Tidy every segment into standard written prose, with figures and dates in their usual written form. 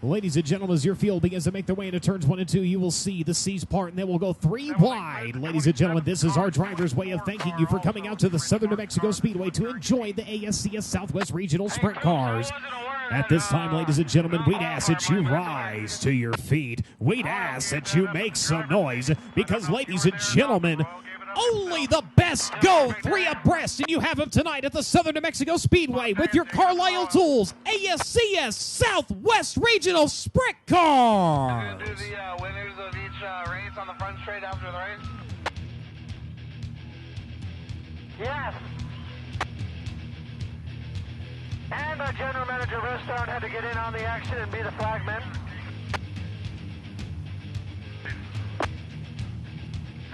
Ladies and gentlemen, as your field begins to make their way into turns 1 and 2, you will see the C's part, and then we'll go 3 wide. Ladies and gentlemen, this is our driver's way of thanking you for coming out to the Southern New Mexico Speedway to enjoy the ASCS Southwest Regional Sprint Cars. At this time, ladies and gentlemen, we'd ask that you rise to your feet. We'd ask that you make some noise because, ladies and gentlemen, only the best go 3 abreast, and you have them tonight at the Southern New Mexico Speedway with your Carlisle Tools ASCS Southwest Regional Sprint Cars. We're going to do the winners of each race on the front straight after the race. Yes. And our general manager, Restart, had to get in on the action and be the flagman.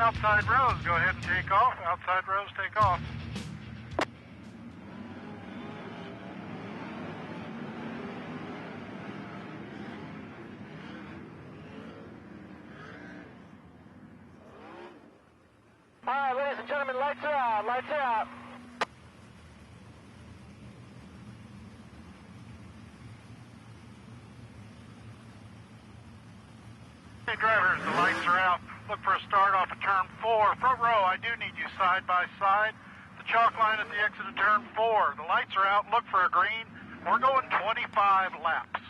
Outside rows, go ahead and take off. Outside rows, take off. All right, ladies and gentlemen, lights are out, lights are out. Hey drivers, the lights are out. Look for a start off of turn 4. Front row, I do need you side by side. The chalk line at the exit of turn 4. The lights are out. Look for a green. We're going 25 laps.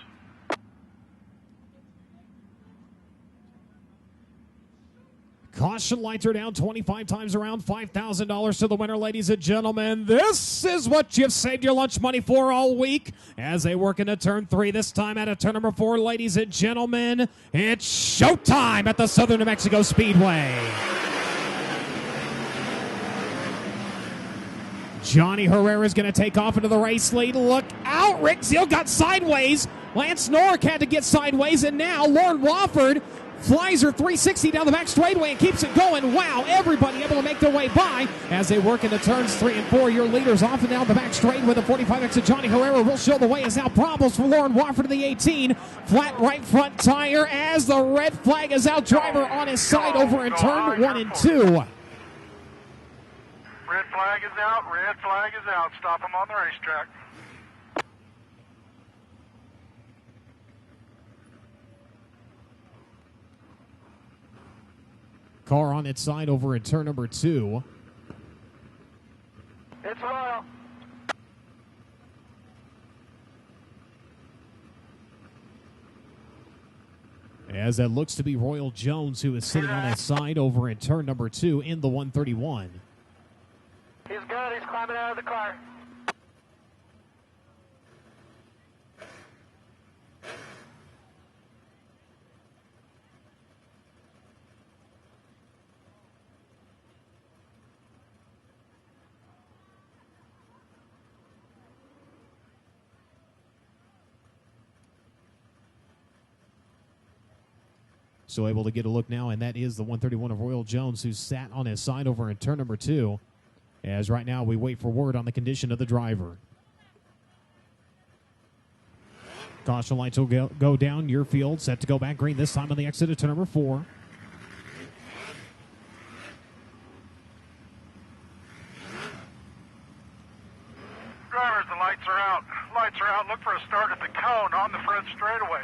Caution lights are down 25 times around, $5,000 to the winner, ladies and gentlemen. This is what you've saved your lunch money for all week as they work into turn 3. This time out of turn number 4, ladies and gentlemen, it's showtime at the Southern New Mexico Speedway. Johnny Herrera is going to take off into the race lead. Look out, Rick Zeal got sideways. Lance Norrick had to get sideways, and now Lauren Wofford flies her 360 down the back straightaway and keeps it going. Wow, everybody able to make their way by as they work into turns 3 and 4. Your leaders off and down the back straight with a 45 exit. Johnny Herrera will show the way as now problems for Lauren Wofford in the 18. Flat right front tire as the red flag is out. Driver on his side over in turn 1 and 2. Red flag is out. Red flag is out. Stop them on the racetrack. Car on its side over in turn number 2. It's Royal. As that looks to be Royal Jones, who is sitting on his side over in turn number 2 in the 131. He's good. He's climbing out of the car. So able to get a look now, and that is the 131 of Royal Jones, who sat on his side over in turn number 2. As right now we wait for word on the condition of the driver. Caution lights will go down. Your field set to go back green this time on the exit of turn number 4. Drivers, the lights are out. Lights are out. Look for a start at the cone on the front straightaway.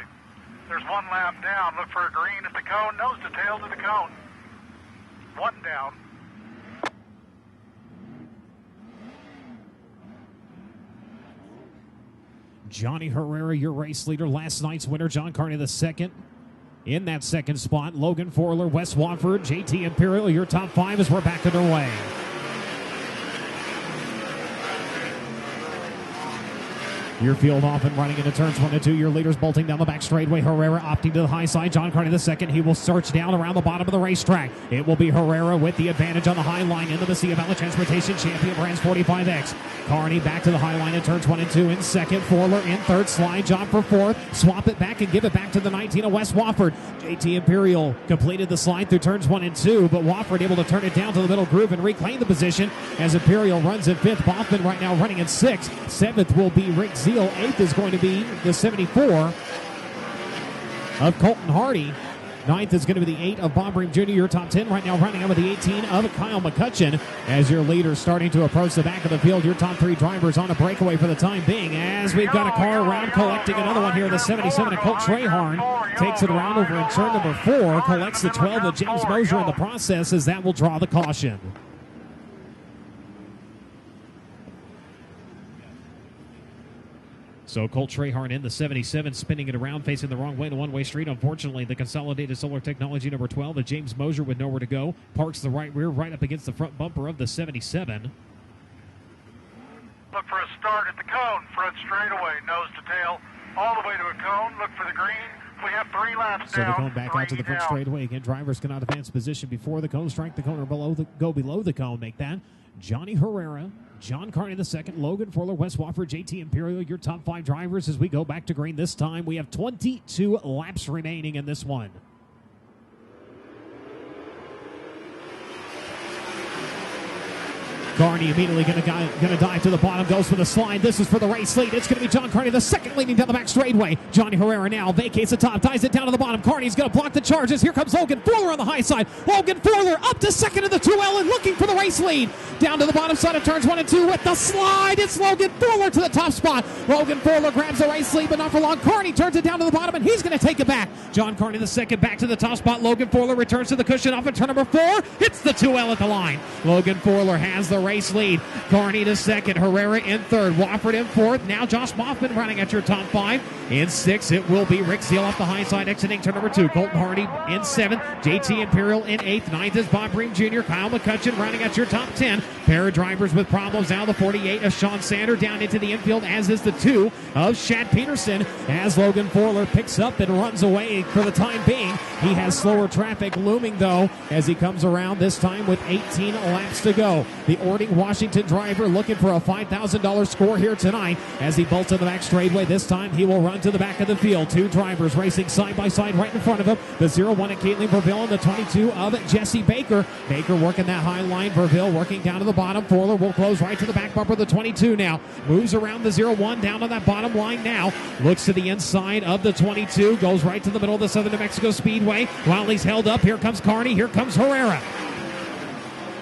There's 1 lap down. Look for a green at the cone. Nose to tail to the cone. 1 down. Johnny Herrera, your race leader, last night's winner. John Carney the second in that second spot. Logan Forler, Wes Wofford, JT Imperial, your top 5 as we're back underway. Your field off and running into turns 1 and 2. Your leaders bolting down the back straightaway. Herrera opting to the high side. John Carney the second. He will search down around the bottom of the racetrack. It will be Herrera with the advantage on the high line in the Mesilla Valley Transportation Champion Brands 45X. Carney back to the high line in turns 1 and 2 in second. Forler in third. Slide job for fourth. Swap it back and give it back to the 19 of Wes Wofford. JT Imperial completed the slide through turns 1 and 2, but Wofford able to turn it down to the middle groove and reclaim the position as Imperial runs in 5th. Boffman right now running in 6th. 7th will be Rick Zeal. 8th is going to be the 74 of Colton Hardy. Ninth is going to be the 8 of Bob Ream Jr., your top 10. Right now running out with the 18 of Kyle McCutcheon as your leader starting to approach the back of the field. Your top 3 drivers on a breakaway for the time being as we've got a car around collecting another one here. The 77 of Colt Trahorn takes it around over in turn number 4, collects the 12 of James Mosier in the process as that will draw the caution. So Colt Trahorn in the 77, spinning it around, facing the wrong way to one-way street. Unfortunately, the Consolidated Solar Technology number 12, of James Mosier with nowhere to go, parks the right rear right up against the front bumper of the 77. Look for a start at the cone, front straightaway, nose to tail, all the way to a cone. Look for the green. We have 3 laps so down. So the cone back out to the front straightaway. Again, drivers cannot advance position before the cone, strike the cone or go below the cone. Make that Johnny Herrera, John Carney the second, Logan Forler, Wes Wofford, JT Imperial, your top 5 drivers as we go back to green. This time we have 22 laps remaining in this one. Carney immediately going to dive to the bottom, goes for the slide. This is for the race lead. It's going to be John Carney the second, leading down the back straightaway. Johnny Herrera now vacates the top, dives it down to the bottom. Carney's going to block the charges. Here comes Logan Forler on the high side. Logan Forler up to second in the 2L and looking for the race lead. Down to the bottom side of turns 1 and 2 with the slide. It's Logan Forler to the top spot. Logan Forler grabs the race lead, but not for long. Carney turns it down to the bottom, and he's going to take it back. John Carney the second, back to the top spot. Logan Forler returns to the cushion off of turn number 4. Hits the 2L at the line. Logan Forler has the race lead. Carney to second, Herrera in third, Wofford in fourth. Now Josh Moffman running at your top 5. In 6, it will be Rick Seal off the high side, exiting turn number 2. Colton Hardy in 7th, JT Imperial in 8th. 9th is Bob Ream Jr., Kyle McCutcheon running at your top 10. Pair of drivers with problems now. The 48 of Sean Sander down into the infield, as is the 2 of Shad Peterson. As Logan Forler picks up and runs away for the time being. He has slower traffic looming, though, as he comes around this time with 18 laps to go. The Ording Washington driver looking for a $5,000 score here tonight as he bolts in the back straightaway. This time he will run to the back of the field. 2 drivers racing side by side right in front of him. The 01 of Caitlin Verville and the 22 of Jesse Baker. Baker working that high line. Verville working down to the bottom. Forler will close right to the back bumper of the 22 now. Moves around the 01 down on that bottom line now. Looks to the inside of the 22. Goes right to the middle of the Southern New Mexico Speedway. While he's held up, here comes Carney. Here comes Herrera.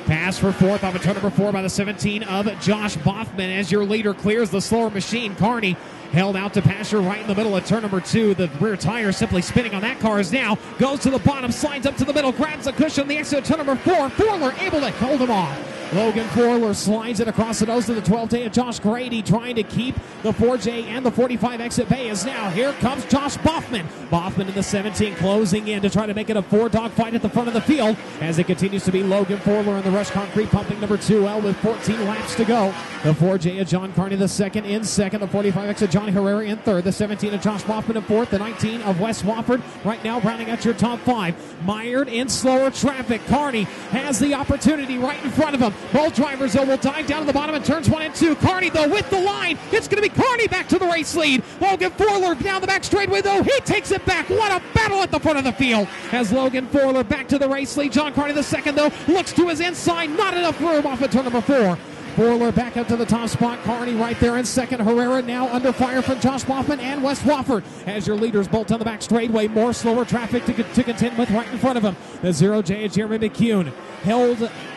Pass for 4th off of turn number 4 by the 17 of Josh Boffman as your leader clears the slower machine. Carney held out to pasture right in the middle of turn number 2. The rear tire simply spinning on that car is now. Goes to the bottom, slides up to the middle, grabs the cushion on the exit of turn number 4. Forler able to hold him off. Logan Forler slides it across the nose of the 12J of Josh Grady, trying to keep the 4J and the 45 exit bay. Is now here comes Josh Boffman. Boffman in the 17 closing in to try to make it a 4-dog fight at the front of the field as it continues to be Logan Forler in the Rush Concrete pumping number 2L with 14 laps to go. The 4J of John Carney the second in second. The 45 exit Johnny Herrera in third. The 17 of Josh Boffman in fourth. The 19 of Wes Wofford right now rounding out your top 5. Mired in slower traffic. Carney has the opportunity right in front of him. Both drivers, though, will dive down to the bottom in turns 1 and 2. Carney, though, with the line. It's going to be Carney back to the race lead. Logan Forler down the back straightaway, though. He takes it back. What a battle at the front of the field. As Logan Forler back to the race lead. John Carney the second, though, looks to his inside. Not enough room off of turn number 4. Forler back up to the top spot. Carney right there in second. Herrera now under fire from Josh Boffman and Wes Wofford as your leaders bolt on the back straightway. More slower traffic to contend with right in front of him. The 0J of Jeremy McCune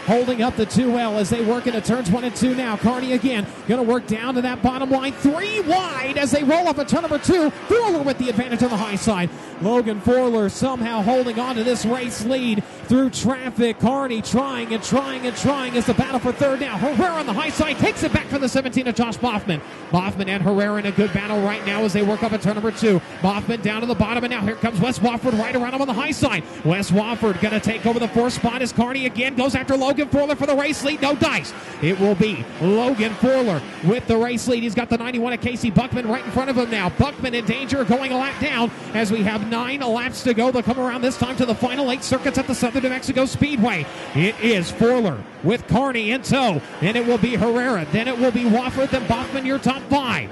holding up the 2L as they work into turns 1 and 2 now. Carney again going to work down to that bottom line. 3 wide as they roll up at turn number 2. Forler with the advantage on the high side. Logan Forler somehow holding on to this race lead through traffic. Carney trying as the battle for third now. Herrera on the high side takes it back from the 17 of Josh Boffman. Boffman and Herrera in a good battle right now as they work up at turn number 2. Boffman down to the bottom, and now here comes Wes Wofford right around him on the high side. Wes Wofford going to take over the 4th spot as Carney again goes after Logan Forler for the race lead. No dice. It will be Logan Forler with the race lead. He's got the 91 of Casey Buckman right in front of him now. Buckman in danger, going a lap down as we have 9 laps to go. They'll come around this time to the final 8 circuits at the Southern New Mexico Speedway. It is Forler with Carney in tow. Then it will be Herrera. Then it will be Wofford. Then Boffman, your top 5.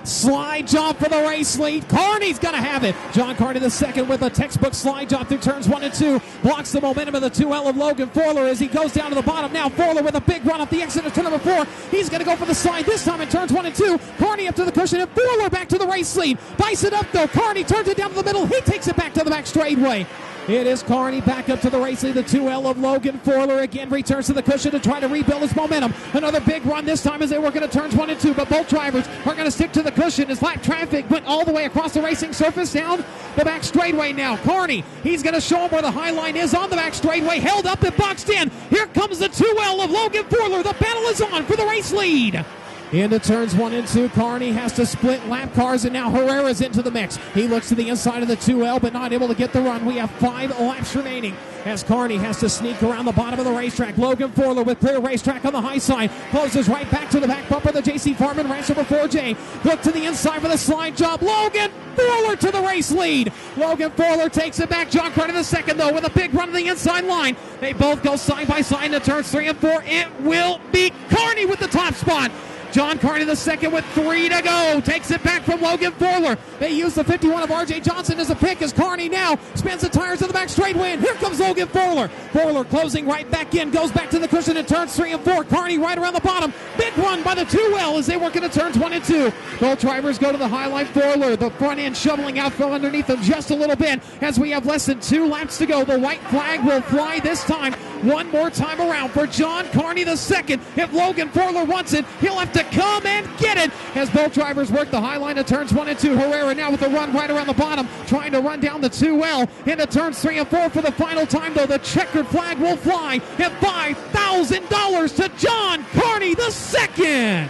Slide job for the race lead. Carney's going to have it. John Carney the second with a textbook slide job through turns 1 and 2. Blocks the momentum of the 2L of Logan Forler as he goes down to the bottom. Now Forler with a big run off the exit of turn number 4. He's going to go for the slide this time in turns 1 and 2. Carney up to the cushion and Forler back to the race lead. Bites it up though. Carney turns it down to the middle. He takes it back to the back straightaway. It is Carney back up to the race lead. The 2L of Logan Forler again returns to the cushion to try to rebuild his momentum. Another big run this time as they work into turns 1 and 2, but both drivers are going to stick to the cushion as lap traffic went all the way across the racing surface down the back straightaway now. Carney, he's going to show him where the high line is on the back straightaway, held up and boxed in. Here comes the 2L of Logan Forler. The battle is on for the race lead. Into turns 1 and 2, Carney has to split lap cars, and now Herrera's into the mix. He looks to the inside of the 2L, but not able to get the run. We have 5 laps remaining as Carney has to sneak around the bottom of the racetrack. Logan Forler with clear racetrack on the high side. Closes right back to the back bumper of the J.C. Farman Ranch number 4J. Look to the inside for the slide job. Logan Forler to the race lead. Logan Forler takes it back. John Carney the second, though, with a big run to the inside line. They both go side by side into turns 3 and 4. It will be Carney with the top spot. John Carney the second with 3 to go. Takes it back from Logan Forler. They use the 51 of R.J. Johnson as a pick as Carney now spins the tires to the back straightaway. And here comes Logan Forler. Forler closing right back in. Goes back to the cushion in turns 3 and 4. Carney right around the bottom. Big run by the 2L as they work into turns 1 and 2. Both drivers go to the high line. Forler, the front end shoveling out from underneath them just a little bit as we have less than 2 laps to go. The white flag will fly this time. One more time around for John Carney the second. If Logan Forler wants it, he'll have to come and get it as both drivers work the high line of turns 1 and 2. Herrera now with a run right around the bottom, trying to run down the 2L into turns 3 and 4 for the final time, though. The checkered flag will fly and $5,000 to John Carney the second.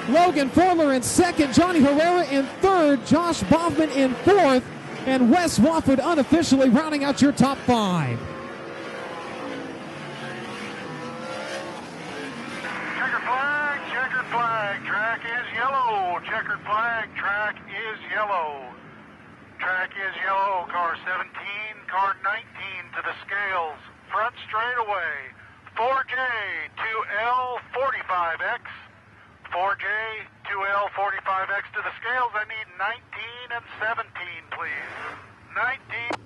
Logan Forler in second, Johnny Herrera in third, Josh Boffman in fourth, and Wes Wofford unofficially rounding out your top 5. Checkered flag, track is yellow. Checkered flag, track is yellow. Track is yellow. Car 17, car 19 to the scales. Front straightaway. 4J, 2L, 45X. 4J, 2L, 45X to the scales. I need 19 and 17, please. 19.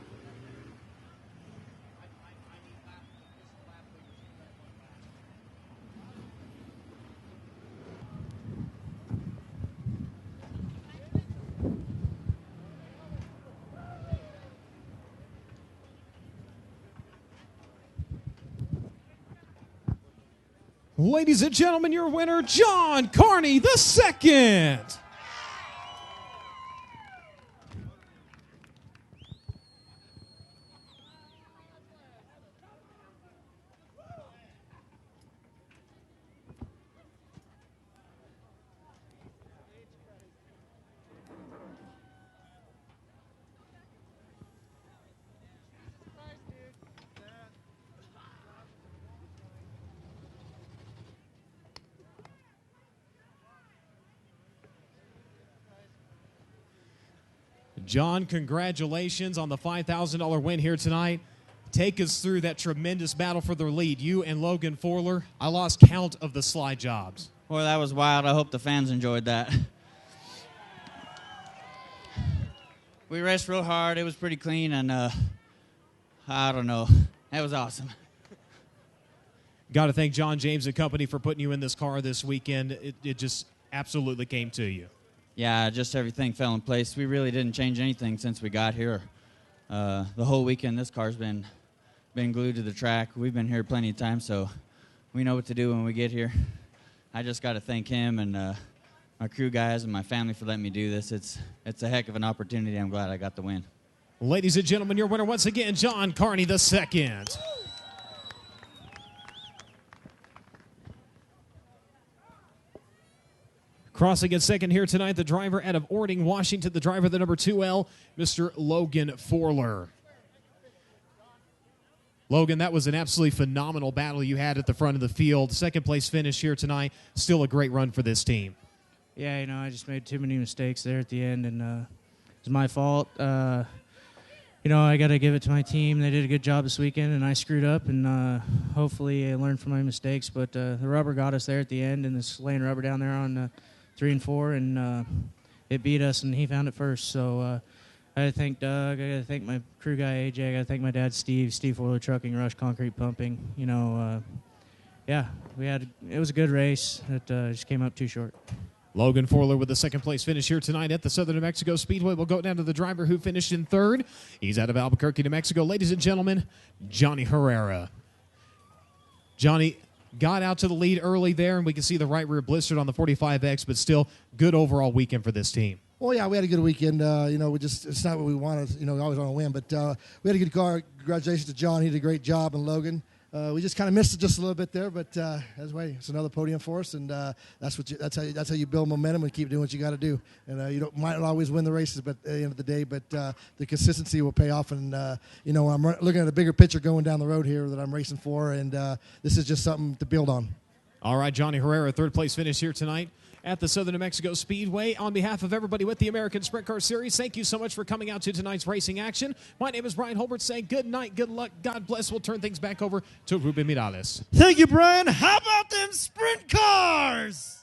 Ladies and gentlemen, your winner, John Carney the second. John, congratulations on the $5,000 win here tonight. Take us through that tremendous battle for the lead. You and Logan Forler, I lost count of the slide jobs. Boy, that was wild. I hope the fans enjoyed that. We raced real hard. It was pretty clean, and I don't know. That was awesome. Got to thank John James and company for putting you in this car this weekend. It just absolutely came to you. Yeah, just everything fell in place. We really didn't change anything since we got here. The whole weekend, this car's been glued to the track. We've been here plenty of times, so we know what to do when we get here. I just got to thank him and my crew guys and my family for letting me do this. It's a heck of an opportunity. I'm glad I got the win. Ladies and gentlemen, your winner once again, John Carney the second. Crossing in second here tonight, the driver out of Orting, Washington, the driver, the number 2L, Mr. Logan Forler. Logan, that was an absolutely phenomenal battle you had at the front of the field. Second place finish here tonight. Still a great run for this team. Yeah, I just made too many mistakes there at the end, and it was my fault. I got to give it to my team. They did a good job this weekend, and I screwed up, and hopefully I learned from my mistakes. But the rubber got us there at the end, and this laying rubber down there on 3 and 4, and it beat us, and he found it first. So I got to thank Doug. I got to thank my crew guy AJ. I got to thank my dad Steve Fuller Trucking, Rush Concrete Pumping. You know, yeah, it was a good race. It just came up too short. Logan Forler with the second place finish here tonight at the Southern New Mexico Speedway. We'll go down to the driver who finished in third. He's out of Albuquerque, New Mexico. Ladies and gentlemen, Johnny Herrera. Johnny got out to the lead early there, and we can see the right rear blistered on the 45X, but still good overall weekend for this team. Well, yeah, we had a good weekend. You know, it's not what we wanted. You know, we always want to win, but we had a good car. Congratulations to John. He did a great job, and Logan. We just kind of missed it just a little bit there, but that's why it's another podium for us, and that's how you build momentum and keep doing what you got to do. And you might not always win the races, but at the end of the day, but the consistency will pay off. And you know, I'm looking at a bigger picture going down the road here that I'm racing for, and this is just something to build on. All right, Johnny Herrera, third place finish here tonight at the Southern New Mexico Speedway. On behalf of everybody with the American Sprint Car Series, thank you so much for coming out to tonight's racing action. My name is Brian Holbert saying good night, good luck, God bless. We'll turn things back over to Ruben Mirales. Thank you, Brian. How about them sprint cars?